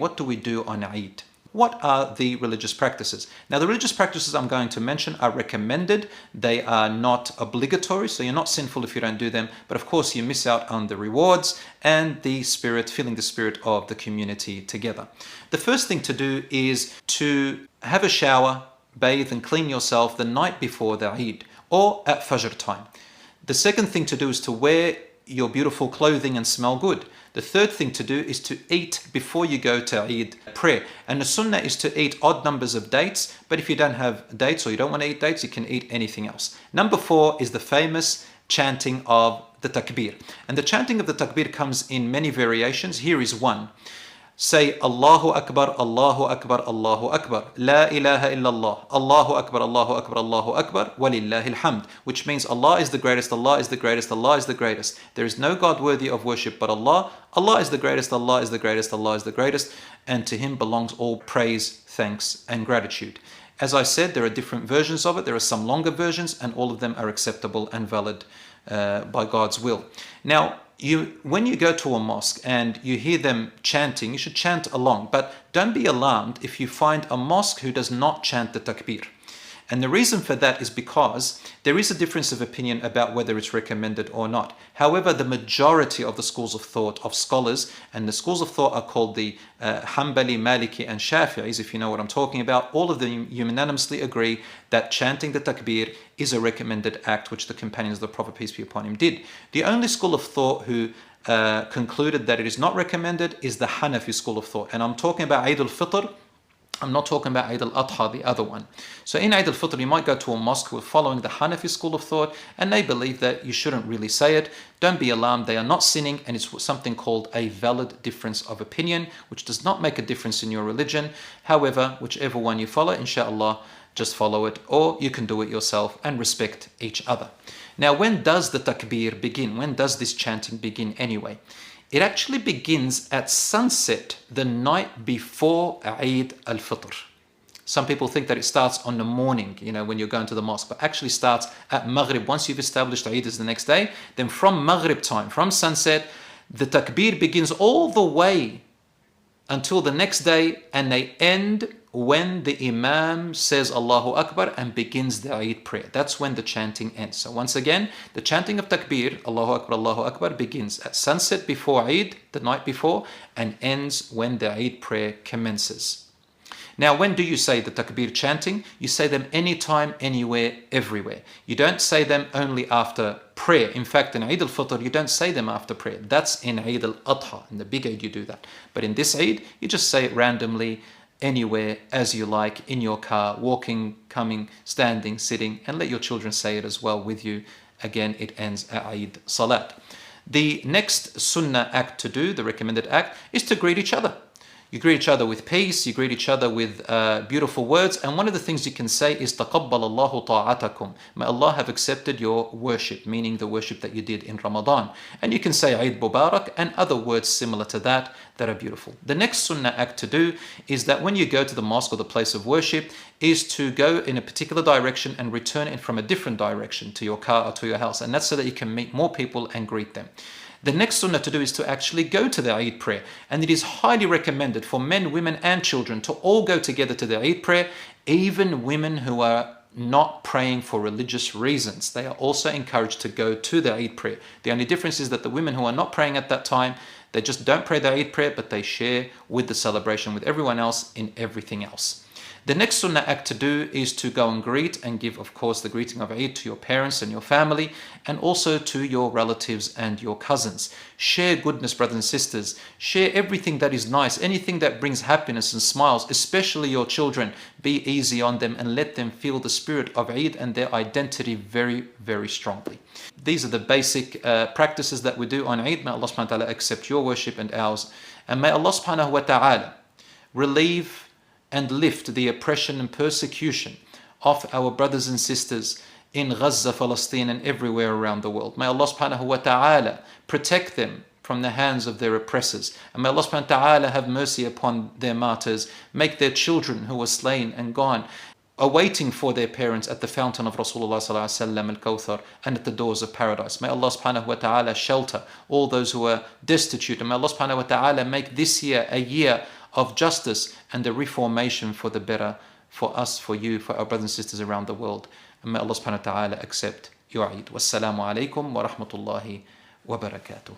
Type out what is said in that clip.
What do we do on Eid? What are the religious practices? Now, the religious practices I'm going to mention are recommended. They are not obligatory, so you're not sinful if you don't do them. But of course, you miss out on the rewards and the spirit, feeling the spirit of the community together. The first thing to do is to have a shower, bathe and clean yourself the night before the Eid or at Fajr time. The second thing to do is to wear your beautiful clothing and smell good. The third thing to do is to eat before you go to Eid prayer. And the sunnah is to eat odd numbers of dates, but if you don't have dates or you don't want to eat dates, you can eat anything else. Number 4 is the famous chanting of the takbir. And the chanting of the takbir comes in many variations. Here is one. Say Allahu Akbar, Allahu Akbar, Allahu Akbar. La ilaha illallah. Allahu Akbar, Allahu Akbar, Allahu Akbar. Walillahi alhamd. Which means Allah is the greatest, Allah is the greatest, Allah is the greatest. There is no God worthy of worship but Allah. Allah is the greatest, Allah is the greatest, Allah is the greatest. And to Him belongs all praise, thanks and gratitude. As I said, there are different versions of it. There are some longer versions and all of them are acceptable and valid by God's will. Now, when you go to a mosque and you hear them chanting, you should chant along. But don't be alarmed if you find a mosque who does not chant the takbir. And the reason for that is because there is a difference of opinion about whether it's recommended or not. However, the majority of the schools of thought of scholars, and the schools of thought are called the Hanbali, Maliki and Shafi'is, if you know what I'm talking about, all of them unanimously agree that chanting the takbir is a recommended act which the companions of the Prophet, peace be upon him, did. The only school of thought who concluded that it is not recommended is the Hanafi school of thought. And I'm talking about Eid al-Fitr. I'm not talking about Eid al-Adha, the other one. So in Eid al-Fitr, you might go to a mosque who are following the Hanafi school of thought, and they believe that you shouldn't really say it. Don't be alarmed, they are not sinning, and it's something called a valid difference of opinion, which does not make a difference in your religion. However, whichever one you follow, inshallah, just follow it, or you can do it yourself and respect each other. Now, when does the takbir begin? When does this chanting begin anyway? It actually begins at sunset the night before Eid al-Fitr. Some people think that it starts on the morning, when you're going to the mosque, but actually starts at Maghrib. Once you've established Eid is the next day, then from Maghrib time, from sunset, the takbir begins all the way until the next day, and they end when the Imam says Allahu Akbar and begins the Eid prayer. That's when the chanting ends. So once again, the chanting of Takbir, Allahu Akbar, begins at sunset before Eid, the night before, and ends when the Eid prayer commences. Now, when do you say the Takbir chanting? You say them anytime, anywhere, everywhere. You don't say them only after prayer. In fact, in Eid al-Fitr, you don't say them after prayer. That's in Eid al-Adha. In the big Eid, you do that. But in this Eid, you just say it randomly, anywhere, as you like, in your car, walking, coming, standing, sitting, and let your children say it as well with you. Again, it ends at Eid Salat. The next Sunnah act to do, the recommended act, is to greet each other. You greet each other with peace, you greet each other with beautiful words, and one of the things you can say is تَقَبَّلَ اللَّهُ طَاعَتَكُمْ. May Allah have accepted your worship, meaning the worship that you did in Ramadan. And you can say Eid Mubarak and other words similar to that are beautiful. The next Sunnah act to do is that when you go to the mosque or the place of worship, is to go in a particular direction and return it from a different direction to your car or to your house. And that's so that you can meet more people and greet them. The next sunnah to do is to actually go to the Eid prayer. And it is highly recommended for men, women and children to all go together to the Eid prayer, even women who are not praying for religious reasons. They are also encouraged to go to the Eid prayer. The only difference is that the women who are not praying at that time, they just don't pray the Eid prayer, but they share with the celebration with everyone else in everything else. The next sunnah act to do is to go and greet and give, of course, the greeting of Eid to your parents and your family, and also to your relatives and your cousins. Share goodness, brothers and sisters. Share everything that is nice, anything that brings happiness and smiles, especially your children. Be easy on them and let them feel the spirit of Eid and their identity very, very strongly. These are the basic practices that we do on Eid. May Allah subhanahu wa ta'ala accept your worship and ours. And may Allah subhanahu wa ta'ala relieve and lift the oppression and persecution of our brothers and sisters in Gaza, Palestine and everywhere around the world. May Allah subhanahu wa ta'ala protect them from the hands of their oppressors. And may Allah subhanahu wa ta'ala have mercy upon their martyrs. Make their children who were slain and gone, awaiting for their parents at the fountain of Rasulullah sallallahu alaihi wasallam al-Kawthar and at the doors of paradise. May Allah subhanahu wa ta'ala shelter all those who are destitute. And may Allah subhanahu wa ta'ala make this year a year of justice and a reformation for the better for us, for you, for our brothers and sisters around the world. And may Allah subhanahu wa ta'ala accept your Eid. Wassalamu alaikum wa rahmatullahi wa barakatuh.